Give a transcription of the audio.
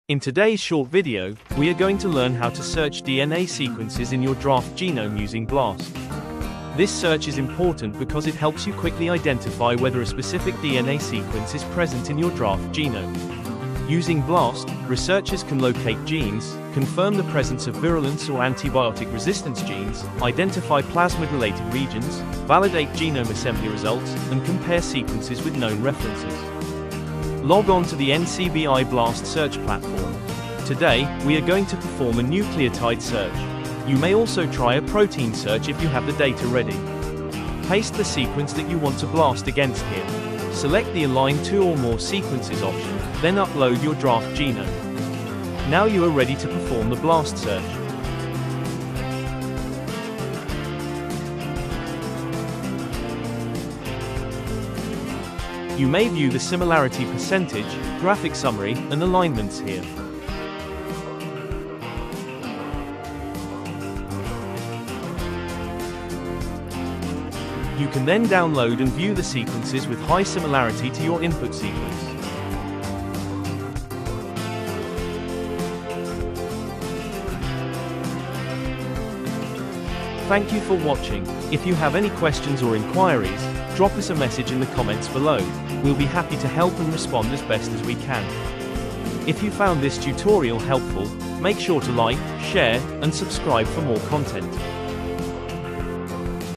In today's short video, we are going to learn how to search DNA sequences in your draft genome using BLAST. This search is important because it helps you quickly identify whether a specific DNA sequence is present in your draft genome. Using BLAST, researchers can locate genes, confirm the presence of virulence or antibiotic resistance genes, identify plasmid-related regions, validate genome assembly results, and compare sequences with known references. Log on to the NCBI BLAST search platform. Today, we are going to perform a nucleotide search. You may also try a protein search if you have the data ready. Paste the sequence that you want to BLAST against here. Select the Align 2 or more sequences option, then upload your draft genome. Now you are ready to perform the BLAST search. You may view the similarity percentage, graphic summary, and alignments here. You can then download and view the sequences with high similarity to your input sequence. Thank you for watching. If you have any questions or inquiries, drop us a message in the comments below. We'll be happy to help and respond as best as we can. If you found this tutorial helpful, make sure to like, share, and subscribe for more content.